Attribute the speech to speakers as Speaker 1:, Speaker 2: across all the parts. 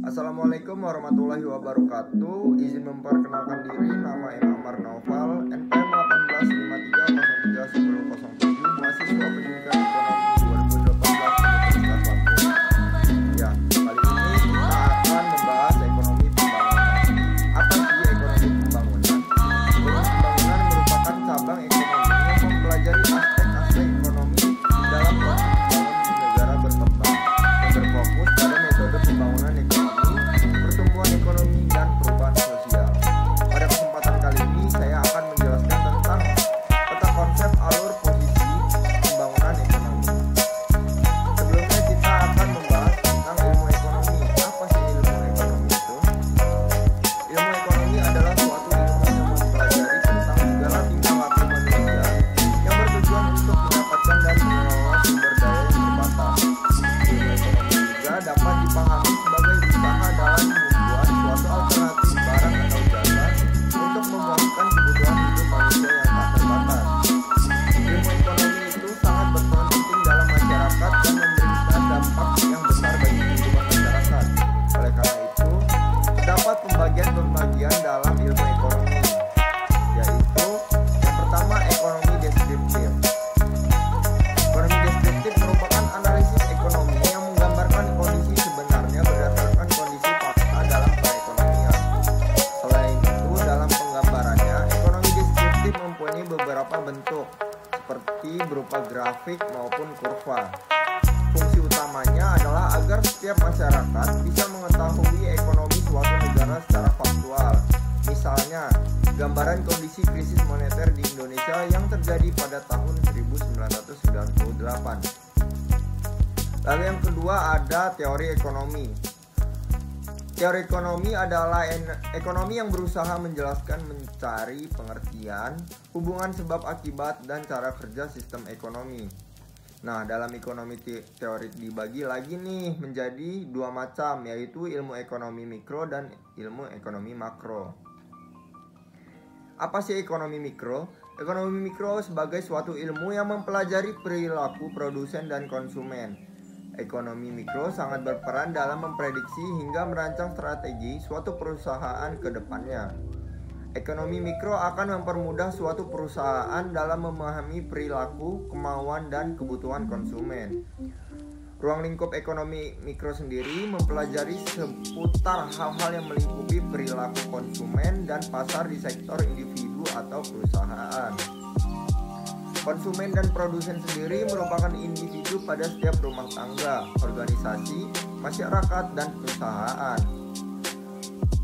Speaker 1: Assalamualaikum warahmatullahi wabarakatuh. Izin memperkenalkan diri, nama M. Amar Naufal, NPM 1853031007, mahasiswa pendidikan ekonomi 2018 Universitas Lampung. Ya, kali ini kita akan membahas ekonomi pembangunan. Apa sih ekonomi pembangunan? Ekonomi pembangunan merupakan cabang ekonomi yang mempelajari aspek-aspek ekonomi dalam proses pembangunan di negara berkembang yang berfokus pada metode pembangunan ekonomi, pertumbuhan ekonomi, dan perubahan sosial. Pada kesempatan kali ini saya akan menjelaskan tentang peta konsep alur posisi pembangunan ekonomi. Sebelumnya kita akan membahas tentang ilmu ekonomi. Apa sih ilmu ekonomi itu? Ilmu ekonomi adalah suatu ilmu yang mempelajari tentang segala tingkah laku manusia yang bertujuan untuk mendapatkan dan mengelola sumber daya yang terbatas. Ilmu ekonomi juga dapat dipahami sebagai usaha dalam membuat suatu alternatif barang atau jasa untuk memuaskan kebutuhan hidup manusia yang tak terbatas. Ilmu ekonomi itu sangat berperan penting dalam masyarakat dan memberikan dampak yang besar bagi kehidupan masyarakat. Oleh karena itu, terdapat pembagian dalam ilmu ekonomi, yaitu yang pertama ekonomi deskriptif. Ekonomi deskriptif merupakan analisis ekonomi yang menggambarkan kondisi sebenarnya berdasarkan kondisi fakta dalam perekonomian. Selain itu, dalam penggambarannya, ekonomi deskriptif mempunyai beberapa bentuk, seperti berupa grafik maupun kurva. Fungsi utamanya adalah agar setiap masyarakat bisa mengetahui ekonomi suatu negara secara faktual. Misalnya, gambaran kondisi krisis moneter di Indonesia yang terjadi pada tahun 1998. Lalu yang kedua ada teori ekonomi. Teori ekonomi adalah ekonomi yang berusaha menjelaskan, mencari pengertian, hubungan sebab akibat, dan cara kerja sistem ekonomi. Nah, dalam ekonomi teori dibagi lagi nih menjadi dua macam, yaitu ilmu ekonomi mikro dan ilmu ekonomi makro. Apa sih ekonomi mikro? Ekonomi mikro sebagai suatu ilmu yang mempelajari perilaku produsen dan konsumen. Ekonomi mikro sangat berperan dalam memprediksi hingga merancang strategi suatu perusahaan ke depannya. Ekonomi mikro akan mempermudah suatu perusahaan dalam memahami perilaku, kemauan, dan kebutuhan konsumen. Ruang lingkup ekonomi mikro sendiri mempelajari seputar hal-hal yang melingkupi perilaku konsumen dan pasar di sektor individu atau perusahaan. Konsumen dan produsen sendiri merupakan individu pada setiap rumah tangga, organisasi, masyarakat, dan perusahaan.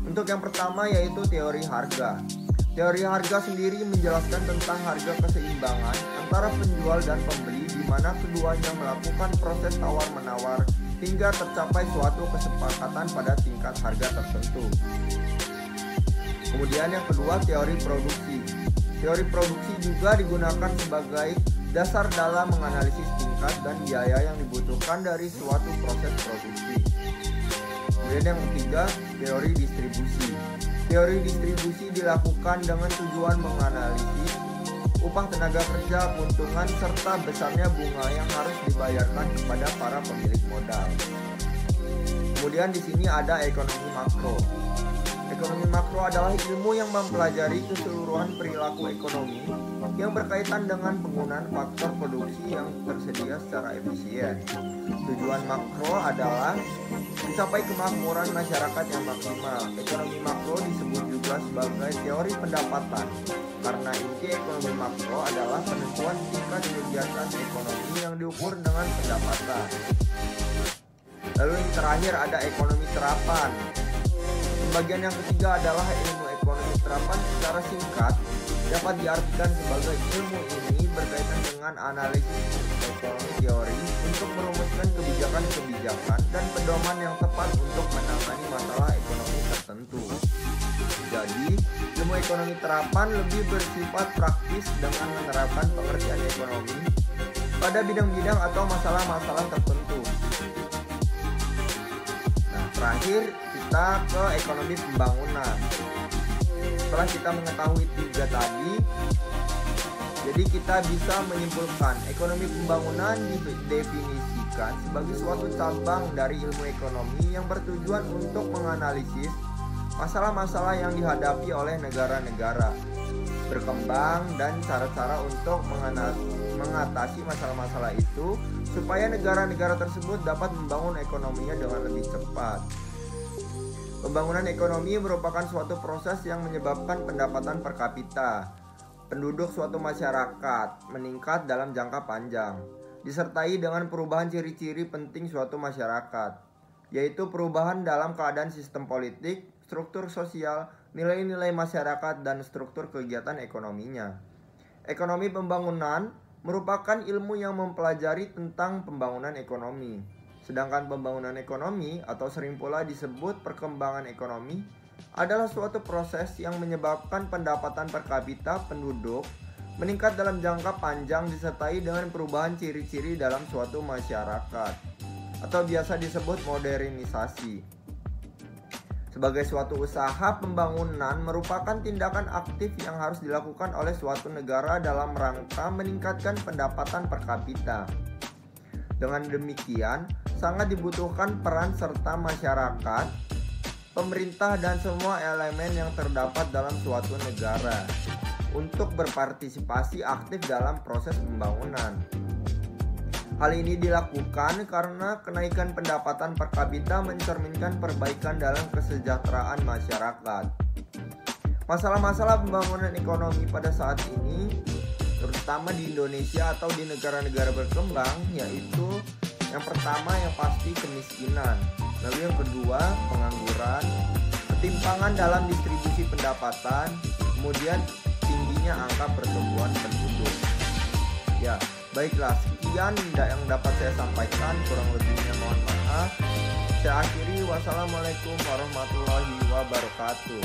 Speaker 1: Untuk yang pertama yaitu teori harga. Teori harga sendiri menjelaskan tentang harga keseimbangan antara penjual dan pembeli, di mana keduanya melakukan proses tawar-menawar hingga tercapai suatu kesepakatan pada tingkat harga tertentu. Kemudian yang kedua, teori produksi. Teori produksi juga digunakan sebagai dasar dalam menganalisis tingkat dan biaya yang dibutuhkan dari suatu proses produksi. Kemudian yang ketiga, teori distribusi. Teori distribusi dilakukan dengan tujuan menganalisis upah tenaga kerja, keuntungan, serta besarnya bunga yang harus dibayarkan kepada para pemilik modal. Kemudian di sini ada ekonomi makro. Ekonomi makro adalah ilmu yang mempelajari keseluruhan perilaku ekonomi yang berkaitan dengan penggunaan faktor produksi yang tersedia secara efisien. Tujuan makro adalah mencapai kemakmuran masyarakat yang maksimal. Ekonomi makro disebut juga sebagai teori pendapatan, karena inti ekonomi makro adalah penentuan tingkat kegiatan ekonomi yang diukur dengan pendapatan. Lalu yang terakhir ada ekonomi terapan. Bagian yang ketiga adalah ilmu ekonomi terapan. Secara singkat dapat diartikan sebagai ilmu ini berkaitan dengan analisis ekonomi teori untuk merumuskan kebijakan-kebijakan dan pedoman yang tepat untuk menangani masalah ekonomi tertentu. Jadi, ilmu ekonomi terapan lebih bersifat praktis dengan menerapkan pengertian ekonomi pada bidang-bidang atau masalah-masalah tertentu. Nah, terakhir kita ke ekonomi pembangunan. Setelah kita mengetahui tiga tadi, jadi kita bisa menyimpulkan ekonomi pembangunan didefinisikan dijadikan sebagai suatu cabang dari ilmu ekonomi yang bertujuan untuk menganalisis masalah-masalah yang dihadapi oleh negara-negara berkembang dan cara-cara untuk mengatasi masalah-masalah itu supaya negara-negara tersebut dapat membangun ekonominya dengan lebih cepat. Pembangunan ekonomi merupakan suatu proses yang menyebabkan pendapatan per kapita penduduk suatu masyarakat meningkat dalam jangka panjang, disertai dengan perubahan ciri-ciri penting suatu masyarakat, yaitu perubahan dalam keadaan sistem politik, struktur sosial, nilai-nilai masyarakat, dan struktur kegiatan ekonominya. Ekonomi pembangunan merupakan ilmu yang mempelajari tentang pembangunan ekonomi. Sedangkan pembangunan ekonomi atau sering pula disebut perkembangan ekonomi adalah suatu proses yang menyebabkan pendapatan per kapita penduduk meningkat dalam jangka panjang disertai dengan perubahan ciri-ciri dalam suatu masyarakat atau biasa disebut modernisasi. Sebagai suatu usaha pembangunan merupakan tindakan aktif yang harus dilakukan oleh suatu negara dalam rangka meningkatkan pendapatan per kapita. Dengan demikian, sangat dibutuhkan peran serta masyarakat, pemerintah, dan semua elemen yang terdapat dalam suatu negara untuk berpartisipasi aktif dalam proses pembangunan. Hal ini dilakukan karena kenaikan pendapatan per kapita mencerminkan perbaikan dalam kesejahteraan masyarakat. Masalah-masalah pembangunan ekonomi pada saat ini, terutama di Indonesia atau di negara-negara berkembang, yaitu yang pertama yang pasti kemiskinan, lalu yang kedua pengangguran, ketimpangan dalam distribusi pendapatan, kemudian tingginya angka pertumbuhan penduduk. Ya, baiklah, sekian yang dapat saya sampaikan, kurang lebihnya mohon maaf. Saya akhiri, wassalamualaikum warahmatullahi wabarakatuh.